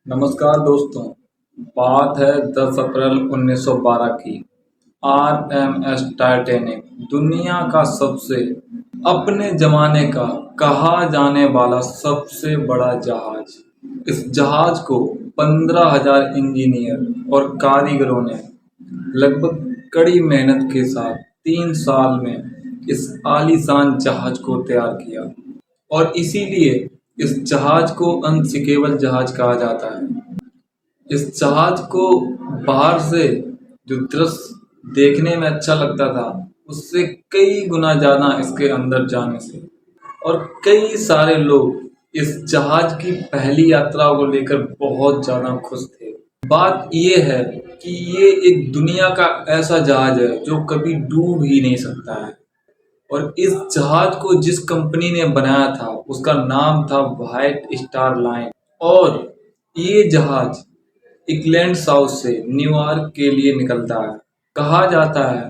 नमस्कार दोस्तों। बात है 10 अप्रैल 1912 की। आरएमएस टाइटैनिक दुनिया का सबसे अपने ज़माने का कहा जाने वाला सबसे बड़ा जहाज। इस जहाज को 15,000 इंजीनियर और कारीगरों ने लगभग कड़ी मेहनत के साथ 3 साल में इस आलीशान जहाज को तैयार किया और इसीलिए इस जहाज को अनसिंकेबल जहाज कहा जाता है। इस जहाज को बाहर से जो दृश्य देखने में अच्छा लगता था, उससे कई गुना ज़्यादा इसके अंदर जाने से और कई सारे लोग इस जहाज की पहली यात्रा को लेकर बहुत ज़्यादा खुश थे। बात ये है कि ये एक दुनिया का ऐसा जहाज है जो कभी डूब ही नहीं सकता है और इस जहाज को जिस कंपनी ने बनाया था उसका नाम था व्हाइट स्टार लाइन। और ये जहाज इंग्लैंड साउथ से न्यूयॉर्क के लिए निकलता है। कहा जाता है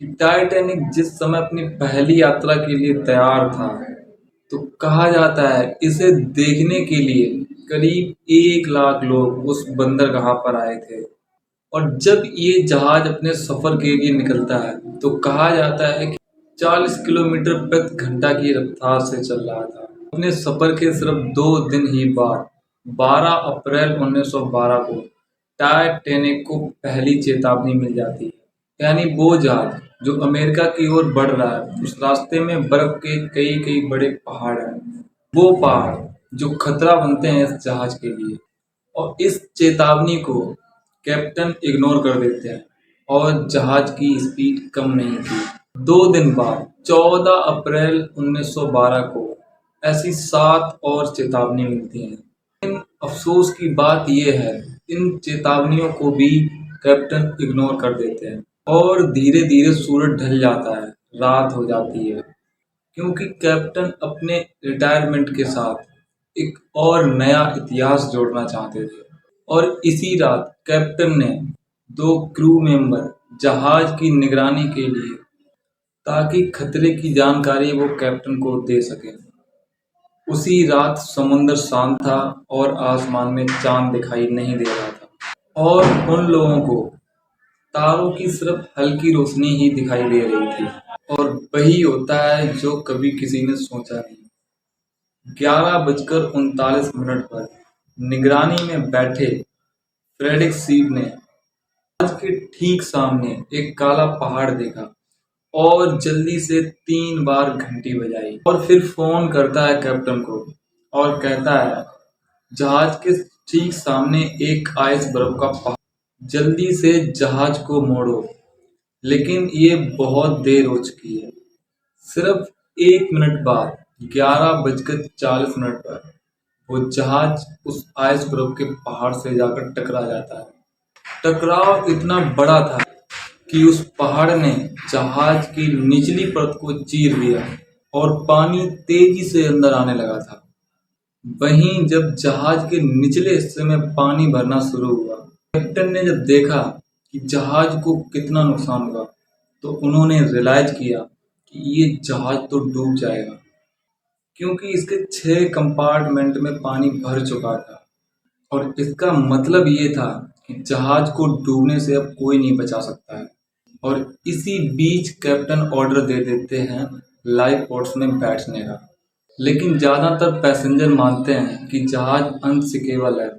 कि टाइटैनिक जिस समय अपनी पहली यात्रा के लिए तैयार था, तो कहा जाता है इसे देखने के लिए करीब 1 लाख लोग उस बंदरगाह पर आए थे। और जब ये जहाज अपने सफर के लिए निकलता है तो कहा जाता है कि 40 किलोमीटर प्रति घंटा की रफ्तार से चल रहा था। अपने सफर के सिर्फ 2 दिन ही बाद 12 अप्रैल 1912 को टाइटैनिक को पहली चेतावनी मिल जाती है। यानी वो जहाज जो अमेरिका की ओर बढ़ रहा है, उस रास्ते में बर्फ के कई कई बड़े पहाड़ हैं। वो पहाड़ जो खतरा बनते हैं इस जहाज के लिए, और इस चेतावनी को कैप्टन इग्नोर कर देते हैं और जहाज की स्पीड कम नहीं की। 2 दिन बाद 14 अप्रैल 1912 को ऐसी 7 और चेतावनी मिलती हैं। इन अफसोस की बात यह है, इन चेतावनियों को भी कैप्टन इग्नोर कर देते हैं और धीरे धीरे सूरज ढल जाता है, रात हो जाती है, क्योंकि कैप्टन अपने रिटायरमेंट के साथ एक और नया इतिहास जोड़ना चाहते थे। और इसी रात कैप्टन ने 2 क्रू मेंबर जहाज की निगरानी के लिए, ताकि खतरे की जानकारी वो कैप्टन को दे सके। उसी रात समुंदर शांत था और आसमान में चांद दिखाई नहीं दे रहा था और उन लोगों को तारों की सिर्फ हल्की रोशनी ही दिखाई दे रही थी। और वही होता है जो कभी किसी ने सोचा नहीं। 11:39 पर निगरानी में बैठे फ्रेडरिक सीड ने जहाज के ठीक सामने एक काला पहाड़ देखा और जल्दी से 3 बार घंटी बजाई और फिर फोन करता है कैप्टन को और कहता है जहाज के ठीक सामने एक आइस बर्फ का पहाड़, जल्दी से जहाज को मोड़ो। लेकिन ये बहुत देर हो चुकी है। सिर्फ 1 मिनट बाद 11:40 पर वो जहाज उस आइस बर्फ के पहाड़ से जाकर टकरा जाता है। टकराव इतना बड़ा था कि उस पहाड़ ने जहाज की निचली परत को चीर दिया और पानी तेजी से अंदर आने लगा था। वहीं जब जहाज के निचले हिस्से में पानी भरना शुरू हुआ, कैप्टन ने जब देखा कि जहाज को कितना नुकसान हुआ, तो उन्होंने रियलाइज किया कि ये जहाज तो डूब जाएगा, क्योंकि इसके 6 कंपार्टमेंट में पानी भर चुका था। और इसका मतलब ये था कि जहाज को डूबने से अब कोई नहीं बचा सकता है। और इसी बीच कैप्टन ऑर्डर दे देते हैं लाइफ पोर्ट्स में बैठने का। लेकिन ज़्यादातर पैसेंजर मानते हैं कि जहाज अनसिंकेबल है,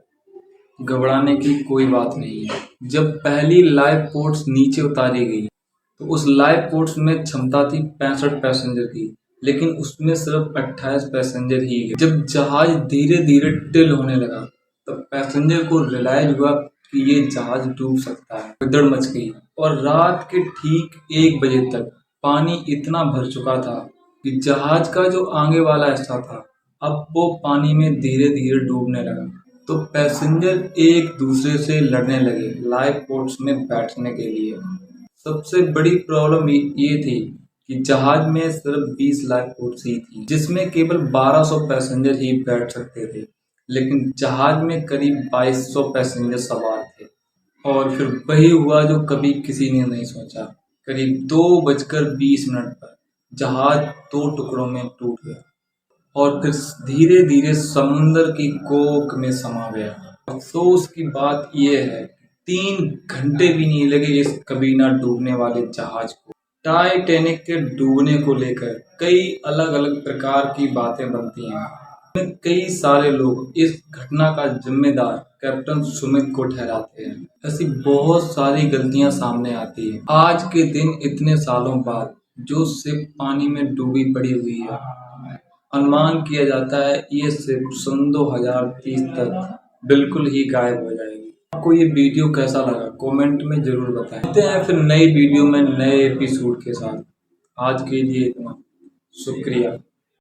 घबराने की कोई बात नहीं है। जब पहली लाइफ पोर्ट्स नीचे उतारी गई तो उस लाइफ पोर्ट्स में क्षमता थी 65 पैसेंजर की, लेकिन उसमें सिर्फ 28 पैसेंजर ही गए। जब जहाज धीरे धीरे टिल होने लगा तब पैसेंजर को रियलाइज हुआ कि ये जहाज डूब सकता है। भगदड़ मच गई और रात के ठीक 1 बजे तक पानी इतना भर चुका था कि जहाज का जो आगे वाला हिस्सा था, अब वो पानी में धीरे धीरे डूबने लगा। तो पैसेंजर एक दूसरे से लड़ने लगे लाइफ बोट्स में बैठने के लिए। सबसे बड़ी प्रॉब्लम ये थी कि जहाज में सिर्फ 20 लाइफ बोट्स ही थी, जिसमें केवल 1200 पैसेंजर ही बैठ सकते थे। लेकिन जहाज में करीब 2200 पैसेंजर सवार थे। और फिर वही हुआ जो कभी किसी ने नहीं सोचा। करीब 2:20 पर जहाज 2 टुकड़ों में टूट गया और फिर धीरे धीरे समुंदर की कोख में समा गया। अफसोस की बात यह है 3 घंटे भी नहीं लगे इस कभी ना डूबने वाले जहाज को। टाइटैनिक के डूबने को लेकर कई अलग अलग प्रकार की बातें बनती हैं। कई सारे लोग इस घटना का जिम्मेदार कैप्टन सुमित को ठहराते हैं। ऐसी बहुत सारी गलतियां सामने आती हैं। आज के दिन इतने सालों बाद जो शिप पानी में डूबी पड़ी हुई है, अनुमान किया जाता है ये शिप सन 2030 तक बिल्कुल ही गायब हो जाएगी। आपको ये वीडियो कैसा लगा कमेंट में जरूर बताएं। मिलते हैं फिर नई वीडियो में नए एपिसोड के साथ। आज के लिए इतना, शुक्रिया।